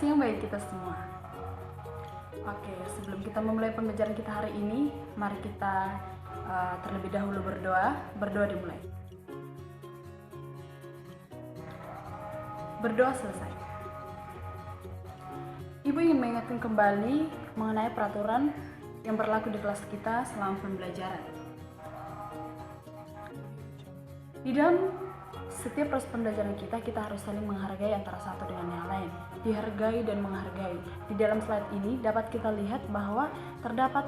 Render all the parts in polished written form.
siang bagi kita semua. Oke, sebelum kita memulai pembelajaran kita hari ini, mari kita terlebih dahulu berdoa. Berdoa dimulai. Berdoa selesai. Ibu ingin mengingatkan kembali mengenai peraturan yang berlaku di kelas kita selama pembelajaran. Di dalam setiap proses pembelajaran kita harus saling menghargai antara satu dengan yang lain. Dihargai dan menghargai. Di dalam slide ini dapat kita lihat bahwa terdapat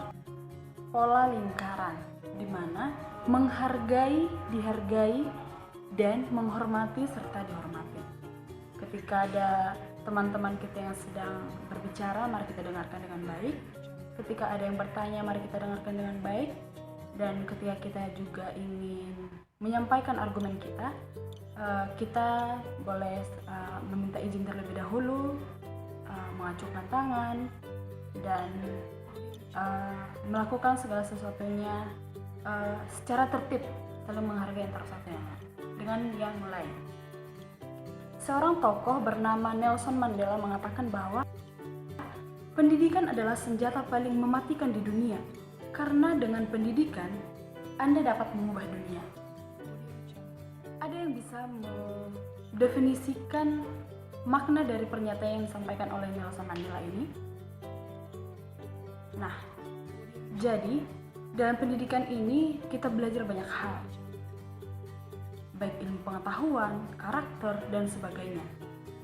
pola lingkaran, di mana menghargai, dihargai, dan menghormati serta dihormati. Ketika ada teman-teman kita yang sedang berbicara, mari kita dengarkan dengan baik. Ketika ada yang bertanya, mari kita dengarkan dengan baik. Dan ketika kita juga ingin menyampaikan argumen kita boleh meminta izin terlebih dahulu, mengacungkan tangan, dan melakukan segala sesuatunya secara tertib, saling menghargai antara satu yang lain. Dengan yang mulai, seorang tokoh bernama Nelson Mandela mengatakan bahwa pendidikan adalah senjata paling mematikan di dunia, karena dengan pendidikan Anda dapat mengubah dunia. Ada yang bisa mendefinisikan makna dari pernyataan yang disampaikan oleh Nelson Mandela ini? Nah, jadi dalam pendidikan ini kita belajar banyak hal, baik ilmu pengetahuan, karakter, dan sebagainya.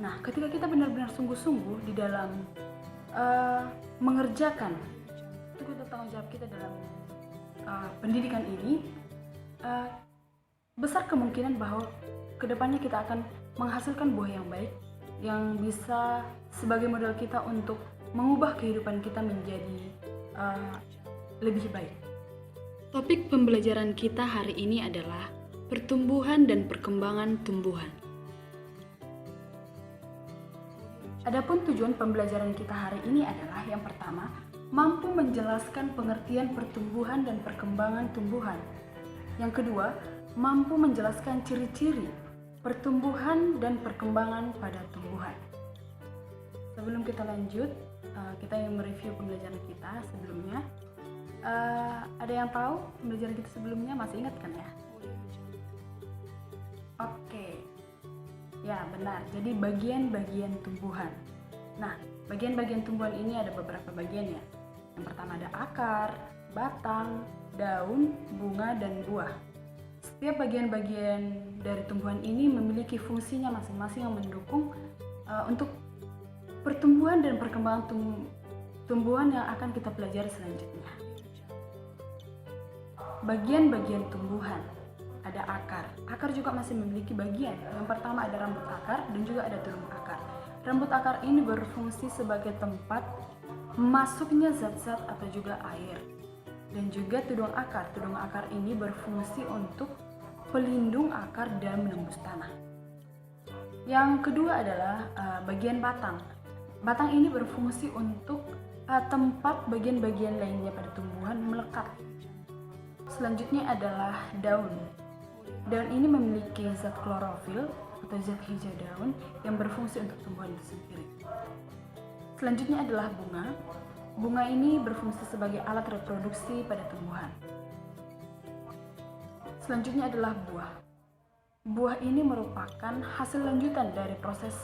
Nah, ketika kita benar-benar sungguh-sungguh di dalam mengerjakan tugas tanggung jawab kita dalam pendidikan ini, besar kemungkinan bahwa kedepannya kita akan menghasilkan buah yang baik, yang bisa sebagai modal kita untuk mengubah kehidupan kita menjadi lebih baik. Topik pembelajaran kita hari ini adalah pertumbuhan dan perkembangan tumbuhan. Adapun tujuan pembelajaran kita hari ini adalah yang pertama, mampu menjelaskan pengertian pertumbuhan dan perkembangan tumbuhan. Yang kedua, mampu menjelaskan ciri-ciri pertumbuhan dan perkembangan pada tumbuhan. Sebelum kita lanjut, kita yang mereview pembelajaran kita sebelumnya. Ada yang tahu pembelajaran kita sebelumnya, masih ingat kan ya? Oke. Ya, benar. Jadi bagian-bagian tumbuhan. Nah, bagian-bagian tumbuhan ini ada beberapa bagian ya. Yang pertama ada akar, batang, daun, bunga, dan buah. Setiap bagian-bagian dari tumbuhan ini memiliki fungsinya masing-masing yang mendukung untuk pertumbuhan dan perkembangan tumbuhan yang akan kita pelajari selanjutnya. Bagian-bagian tumbuhan. Ada akar. Akar juga masih memiliki bagian. Yang pertama ada rambut akar dan juga ada tudung akar. Rambut akar ini berfungsi sebagai tempat masuknya zat-zat atau juga air. Dan juga tudung akar. Tudung akar ini berfungsi untuk pelindung akar dan menembus tanah. Yang kedua adalah bagian batang. Batang ini berfungsi untuk tempat bagian-bagian lainnya pada tumbuhan melekat. Selanjutnya adalah daun. Daun ini memiliki zat klorofil atau zat hijau daun yang berfungsi untuk tumbuhan itu sendiri. Selanjutnya adalah bunga. Bunga ini berfungsi sebagai alat reproduksi pada tumbuhan. Selanjutnya adalah buah. Buah ini merupakan hasil lanjutan dari proses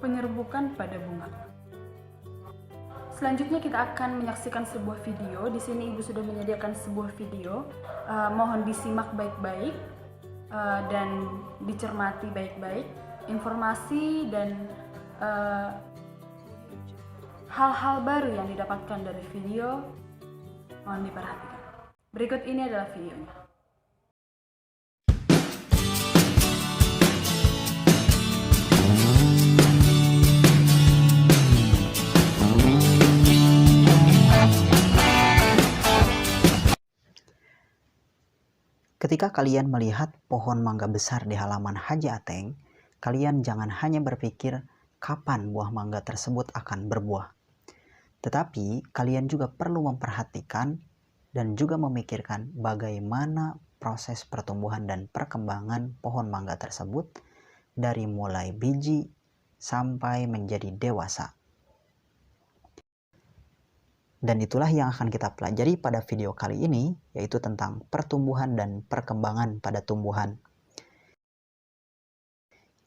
penyerbukan pada bunga. Selanjutnya kita akan menyaksikan sebuah video. Di sini Ibu sudah menyediakan sebuah video. Mohon disimak baik-baik dan dicermati baik-baik informasi dan hal-hal baru yang didapatkan dari video. Mohon diperhatikan. Berikut ini adalah videonya. Ketika kalian melihat pohon mangga besar di halaman Haji Ateng, kalian jangan hanya berpikir kapan buah mangga tersebut akan berbuah. Tetapi kalian juga perlu memperhatikan dan juga memikirkan bagaimana proses pertumbuhan dan perkembangan pohon mangga tersebut dari mulai biji sampai menjadi dewasa. Dan itulah yang akan kita pelajari pada video kali ini, yaitu tentang pertumbuhan dan perkembangan pada tumbuhan.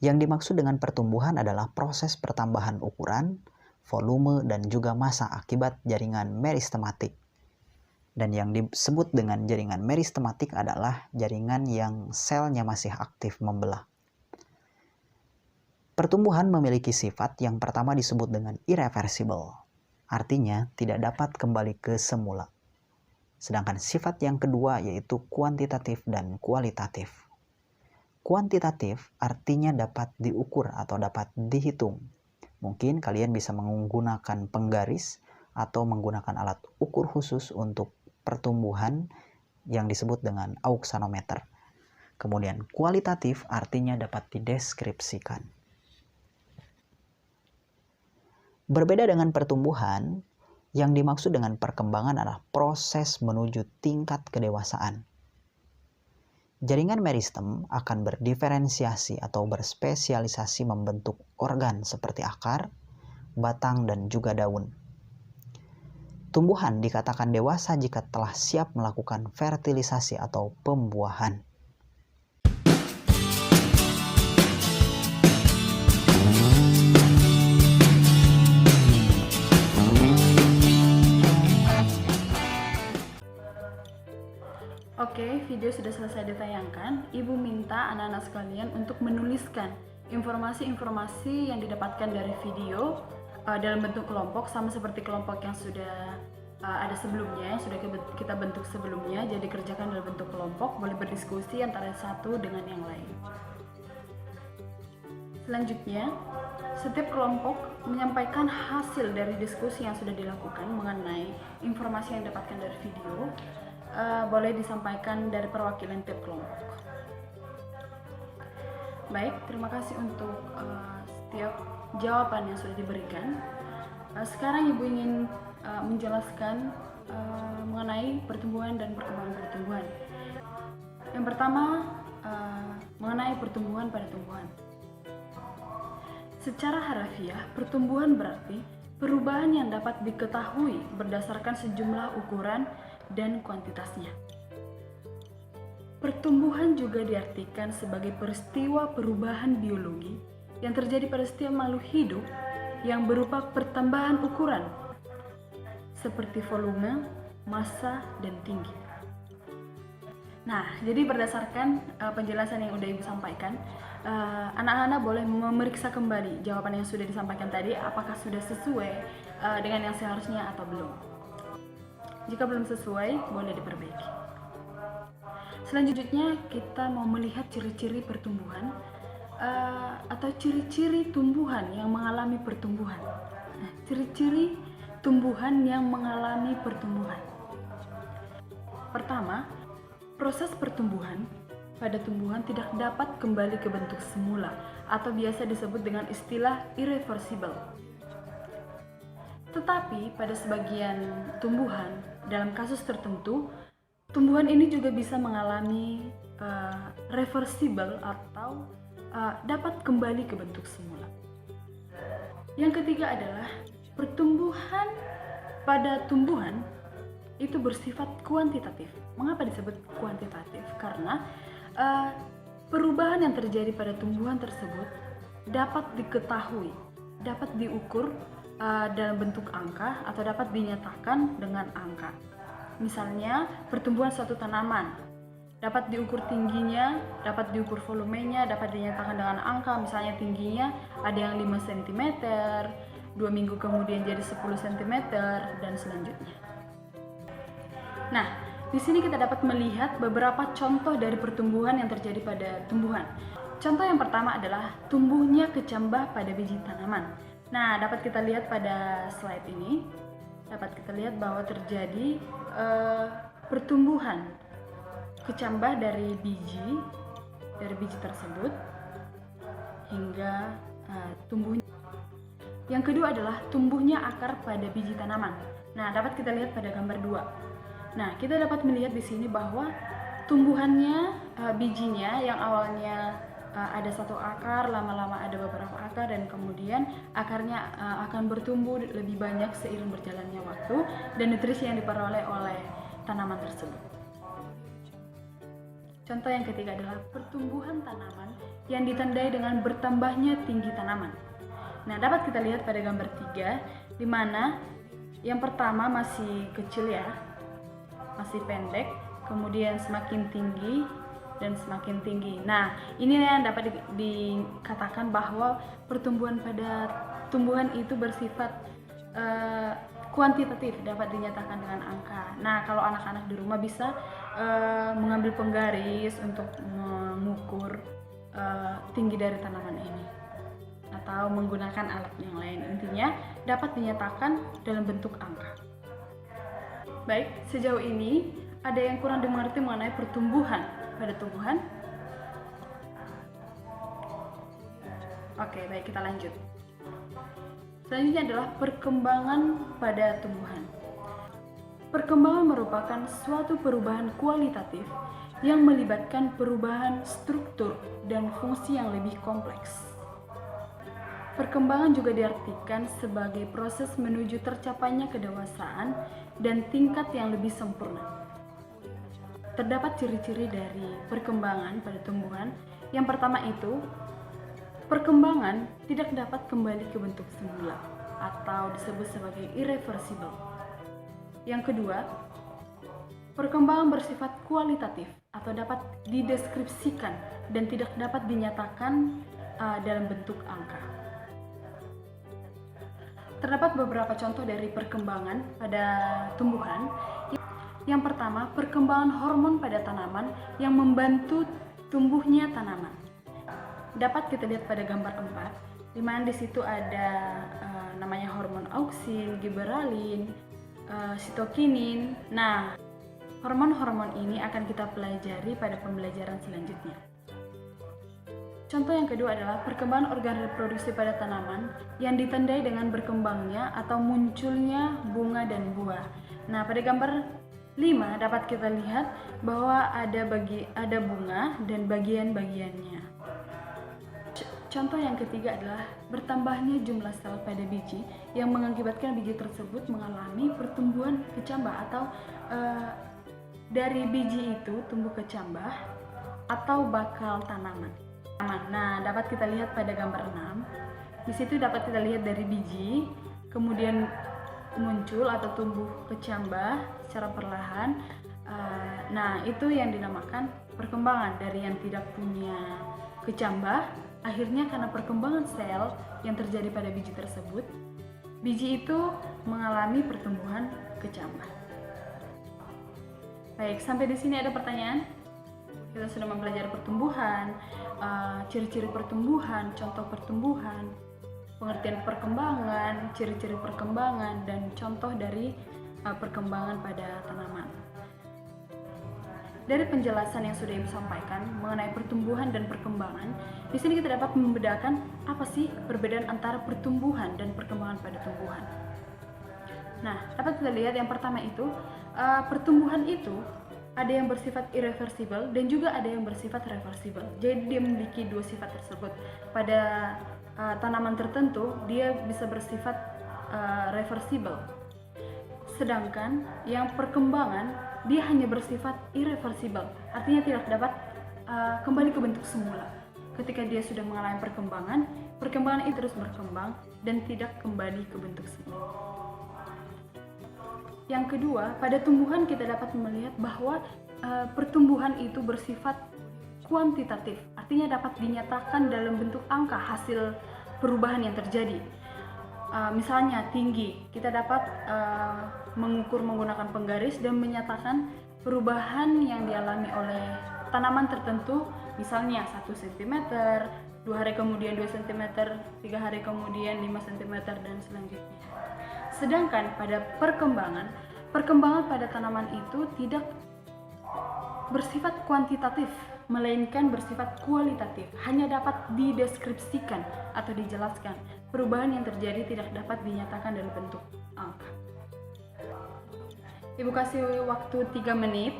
Yang dimaksud dengan pertumbuhan adalah proses pertambahan ukuran, volume, dan juga massa akibat jaringan meristematik. Dan yang disebut dengan jaringan meristematik adalah jaringan yang selnya masih aktif membelah. Pertumbuhan memiliki sifat yang pertama disebut dengan irreversible. Artinya tidak dapat kembali ke semula. Sedangkan sifat yang kedua yaitu kuantitatif dan kualitatif. Kuantitatif artinya dapat diukur atau dapat dihitung. Mungkin kalian bisa menggunakan penggaris atau menggunakan alat ukur khusus untuk pertumbuhan yang disebut dengan auxanometer. Kemudian kualitatif artinya dapat dideskripsikan. Berbeda dengan pertumbuhan, yang dimaksud dengan perkembangan adalah proses menuju tingkat kedewasaan. Jaringan meristem akan berdiferensiasi atau berspesialisasi membentuk organ seperti akar, batang, dan juga daun. Tumbuhan dikatakan dewasa jika telah siap melakukan fertilisasi atau pembuahan. Oke, video sudah selesai ditayangkan. Ibu minta anak-anak sekalian untuk menuliskan informasi-informasi yang didapatkan dari video dalam bentuk kelompok, sama seperti kelompok yang sudah ada sebelumnya, yang sudah kita bentuk sebelumnya. Jadi kerjakan dalam bentuk kelompok, boleh berdiskusi antara satu dengan yang lain. Selanjutnya, setiap kelompok menyampaikan hasil dari diskusi yang sudah dilakukan mengenai informasi yang didapatkan dari video. Boleh disampaikan dari perwakilan tiap kelompok. Baik, terima kasih untuk setiap jawaban yang sudah diberikan. Sekarang Ibu ingin menjelaskan mengenai pertumbuhan dan perkembangan pertumbuhan. Yang pertama, mengenai pertumbuhan pada tumbuhan. Secara harafiah, pertumbuhan berarti perubahan yang dapat diketahui berdasarkan sejumlah ukuran dan kuantitasnya. Pertumbuhan juga diartikan sebagai peristiwa perubahan biologi yang terjadi pada setiap makhluk hidup yang berupa pertambahan ukuran seperti volume, massa, dan tinggi. Nah, jadi berdasarkan penjelasan yang udah Ibu sampaikan, anak-anak boleh memeriksa kembali jawaban yang sudah disampaikan tadi, apakah sudah sesuai dengan yang seharusnya atau belum. Jika belum sesuai, boleh diperbaiki. Selanjutnya, kita mau melihat ciri-ciri pertumbuhan atau ciri-ciri tumbuhan yang mengalami pertumbuhan. Nah, ciri-ciri tumbuhan yang mengalami pertumbuhan. Pertama, proses pertumbuhan pada tumbuhan tidak dapat kembali ke bentuk semula atau biasa disebut dengan istilah irreversible. Tetapi pada sebagian tumbuhan, dalam kasus tertentu, tumbuhan ini juga bisa mengalami reversible atau dapat kembali ke bentuk semula. Yang ketiga adalah pertumbuhan pada tumbuhan itu bersifat kuantitatif. Mengapa disebut kuantitatif? Karena perubahan yang terjadi pada tumbuhan tersebut dapat diketahui, dapat diukur dalam bentuk angka atau dapat dinyatakan dengan angka. Misalnya, pertumbuhan suatu tanaman dapat diukur tingginya, dapat diukur volumenya, dapat dinyatakan dengan angka. Misalnya tingginya ada yang 5 cm, 2 minggu kemudian jadi 10 cm, dan selanjutnya. Nah, di sini kita dapat melihat beberapa contoh dari pertumbuhan yang terjadi pada tumbuhan. Contoh yang pertama adalah tumbuhnya kecambah pada biji tanaman. Nah, dapat kita lihat pada slide ini, dapat kita lihat bahwa terjadi pertumbuhan kecambah dari biji tersebut hingga tumbuhnya. Yang kedua adalah tumbuhnya akar pada biji tanaman. Nah, dapat kita lihat pada gambar 2. Nah, kita dapat melihat di sini bahwa tumbuhannya, bijinya yang awalnya ada satu akar, lama-lama ada beberapa akar, dan kemudian akarnya akan bertumbuh lebih banyak seiring berjalannya waktu dan nutrisi yang diperoleh oleh tanaman tersebut. Contoh yang ketiga adalah pertumbuhan tanaman yang ditandai dengan bertambahnya tinggi tanaman. Nah, dapat kita lihat pada gambar 3, di mana yang pertama masih kecil ya, masih pendek, kemudian semakin tinggi dan semakin tinggi. Nah, ini yang dapat dikatakan bahwa pertumbuhan pada tumbuhan itu bersifat kuantitatif, dapat dinyatakan dengan angka. Nah, kalau anak-anak di rumah bisa mengambil penggaris untuk mengukur tinggi dari tanaman ini, atau menggunakan alat yang lain. Intinya dapat dinyatakan dalam bentuk angka. Baik, sejauh ini ada yang kurang dimengerti mengenai pertumbuhan pada tumbuhan? Oke, baik, kita lanjut. Selanjutnya adalah perkembangan pada tumbuhan. Perkembangan merupakan suatu perubahan kualitatif yang melibatkan perubahan struktur dan fungsi yang lebih kompleks. Perkembangan juga diartikan sebagai proses menuju tercapainya kedewasaan dan tingkat yang lebih sempurna. Terdapat ciri-ciri dari perkembangan pada tumbuhan. Yang pertama itu, perkembangan tidak dapat kembali ke bentuk semula atau disebut sebagai irreversible. Yang kedua, perkembangan bersifat kualitatif atau dapat dideskripsikan dan tidak dapat dinyatakan dalam bentuk angka. Terdapat beberapa contoh dari perkembangan pada tumbuhan. Yang pertama, perkembangan hormon pada tanaman yang membantu tumbuhnya tanaman. Dapat kita lihat pada gambar 4, di mana di situ ada namanya hormon auksin, giberalin, sitokinin. Nah, hormon-hormon ini akan kita pelajari pada pembelajaran selanjutnya. Contoh yang kedua adalah perkembangan organ reproduksi pada tanaman yang ditandai dengan berkembangnya atau munculnya bunga dan buah. Nah, pada gambar 5 dapat kita lihat bahwa ada bunga dan bagian-bagiannya. Contoh yang ketiga adalah bertambahnya jumlah sel pada biji yang mengakibatkan biji tersebut mengalami pertumbuhan kecambah atau dari biji itu tumbuh kecambah atau bakal tanaman. Nah, dapat kita lihat pada gambar 6. Di situ dapat kita lihat dari biji kemudian muncul atau tumbuh kecambah secara perlahan. Nah, itu yang dinamakan perkembangan dari yang tidak punya kecambah. Akhirnya karena perkembangan sel yang terjadi pada biji tersebut, biji itu mengalami pertumbuhan kecambah. Baik, sampai di sini ada pertanyaan? Kita sudah mempelajari pertumbuhan, ciri-ciri pertumbuhan, contoh pertumbuhan, pengertian perkembangan, ciri-ciri perkembangan, dan contoh dari perkembangan pada tanaman. Dari penjelasan yang sudah Ibu sampaikan mengenai pertumbuhan dan perkembangan, di sini kita dapat membedakan apa sih perbedaan antara pertumbuhan dan perkembangan pada tumbuhan. Nah, dapat kita lihat yang pertama itu, pertumbuhan itu ada yang bersifat irreversible dan juga ada yang bersifat reversible. Jadi dia memiliki dua sifat tersebut. Pada tanaman tertentu dia bisa bersifat reversible. Sedangkan yang perkembangan dia hanya bersifat irreversible, artinya tidak dapat kembali ke bentuk semula. Ketika dia sudah mengalami perkembangan, perkembangan itu terus berkembang dan tidak kembali ke bentuk semula. Yang kedua, pada tumbuhan kita dapat melihat bahwa pertumbuhan itu bersifat kuantitatif, artinya dapat dinyatakan dalam bentuk angka hasil perubahan yang terjadi. Misalnya tinggi, kita dapat mengukur menggunakan penggaris dan menyatakan perubahan yang dialami oleh tanaman tertentu, misalnya 1 cm, 2 hari kemudian 2 cm, 3 hari kemudian 5 cm, dan selanjutnya. Sedangkan pada perkembangan pada tanaman itu tidak bersifat kuantitatif, melainkan bersifat kualitatif, hanya dapat dideskripsikan atau dijelaskan. Perubahan yang terjadi tidak dapat dinyatakan dalam bentuk angka. Ibu kasih waktu 3 menit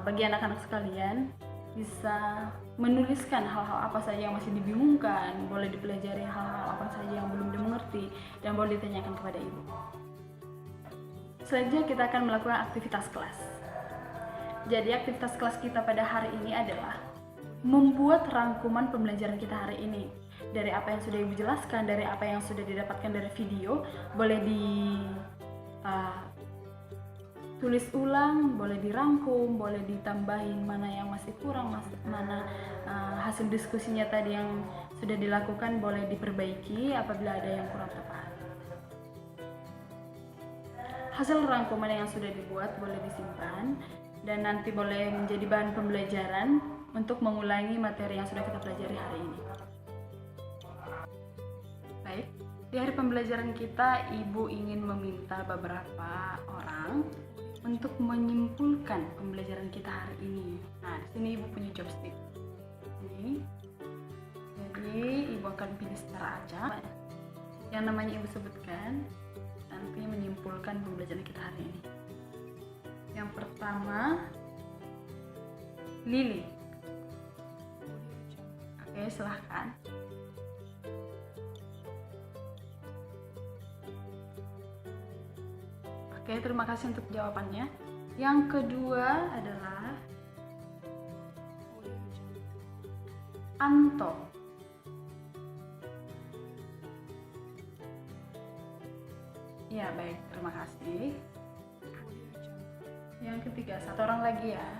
bagi anak-anak sekalian bisa menuliskan hal-hal apa saja yang masih dibingungkan, boleh dipelajari hal-hal apa saja yang belum dimengerti, dan boleh ditanyakan kepada ibu. Selanjutnya kita akan melakukan aktivitas kelas. Jadi aktivitas kelas kita pada hari ini adalah membuat rangkuman pembelajaran kita hari ini. Dari apa yang sudah ibu jelaskan, dari apa yang sudah didapatkan dari video, boleh tulis ulang, boleh dirangkum, boleh ditambahin mana yang masih kurang, mana hasil diskusinya tadi yang sudah dilakukan boleh diperbaiki apabila ada yang kurang tepat. Hasil rangkuman yang sudah dibuat boleh disimpan dan nanti boleh menjadi bahan pembelajaran untuk mengulangi materi yang sudah kita pelajari hari ini. Baik, di hari pembelajaran kita, ibu ingin meminta beberapa orang untuk menyimpulkan pembelajaran kita hari ini. Nah, di sini ibu punya joystick. Ini. Jadi, ibu akan pilih secara acak yang namanya ibu sebutkan, nanti menyimpulkan pembelajaran kita hari ini. Yang pertama, Lili. Oke, silahkan. Oke, terima kasih untuk jawabannya. Yang kedua adalah Anto. Ya, baik, terima kasih. Yang ketiga, satu orang lagi ya.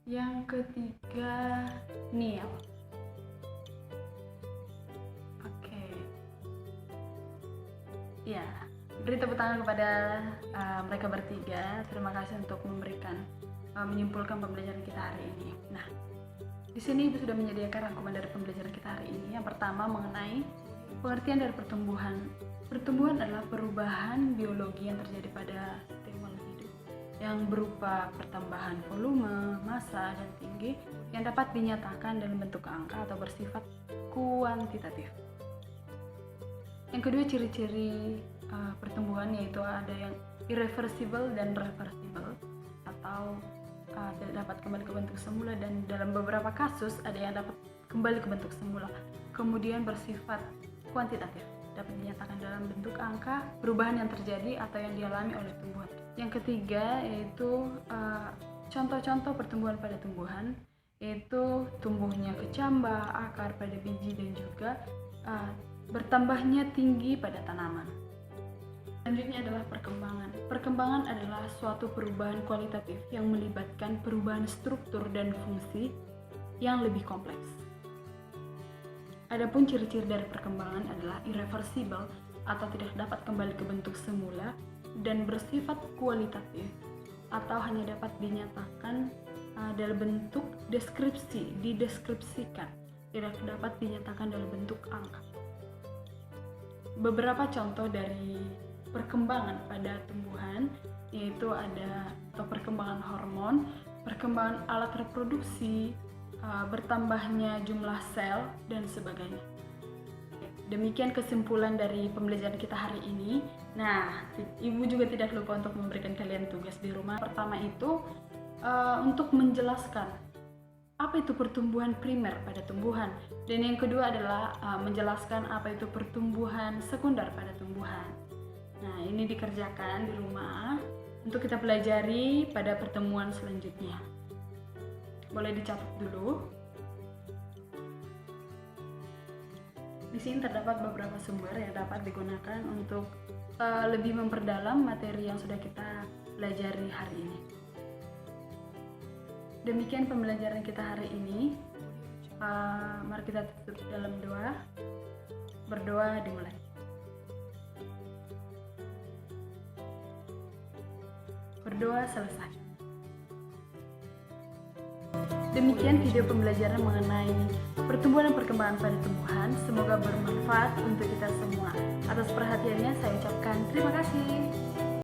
Yang ketiga, Neil. Oke. Ya, beri tepuk tangan kepada mereka bertiga. Terima kasih untuk memberikan menyimpulkan pembelajaran kita hari ini. Nah, di sini ibu sudah menyediakan rangkuman dari pembelajaran kita hari ini. Yang pertama mengenai pengertian dari pertumbuhan. Pertumbuhan adalah perubahan biologi yang terjadi pada sistem makhluk hidup yang berupa pertambahan volume, massa, dan tinggi yang dapat dinyatakan dalam bentuk angka atau bersifat kuantitatif. Yang kedua, ciri-ciri pertumbuhan yaitu ada yang irreversible dan reversible atau tidak dapat kembali ke bentuk semula, dan dalam beberapa kasus ada yang dapat kembali ke bentuk semula. Kemudian bersifat kuantitatif, dapat dinyatakan dalam bentuk angka perubahan yang terjadi atau yang dialami oleh tumbuhan. Yang ketiga yaitu contoh-contoh pertumbuhan pada tumbuhan, yaitu tumbuhnya kecambah, akar pada biji, dan juga bertambahnya tinggi pada tanaman. Selanjutnya adalah perkembangan. Perkembangan adalah suatu perubahan kualitatif yang melibatkan perubahan struktur dan fungsi yang lebih kompleks. Adapun ciri-ciri dari perkembangan adalah irreversible atau tidak dapat kembali ke bentuk semula dan bersifat kualitatif atau hanya dapat dinyatakan dalam bentuk deskripsi, dideskripsikan, tidak dapat dinyatakan dalam bentuk angka. Beberapa contoh dari perkembangan pada tumbuhan yaitu ada perkembangan hormon, perkembangan alat reproduksi, bertambahnya jumlah sel, dan sebagainya. Demikian kesimpulan dari pembelajaran kita hari ini. Nah, ibu juga tidak lupa untuk memberikan kalian tugas di rumah. Pertama itu untuk menjelaskan apa itu pertumbuhan primer pada tumbuhan, dan yang kedua adalah menjelaskan apa itu pertumbuhan sekunder pada tumbuhan. Nah, ini dikerjakan di rumah untuk kita pelajari pada pertemuan selanjutnya. Boleh dicatat dulu. Di sini terdapat beberapa sumber yang dapat digunakan untuk lebih memperdalam materi yang sudah kita pelajari hari ini. Demikian pembelajaran kita hari ini. Mari kita tutup dalam doa. Berdoa dimulai. Berdoa selesai. Demikian video pembelajaran mengenai pertumbuhan dan perkembangan pada tumbuhan. Semoga bermanfaat untuk kita semua. Atas perhatiannya saya ucapkan terima kasih.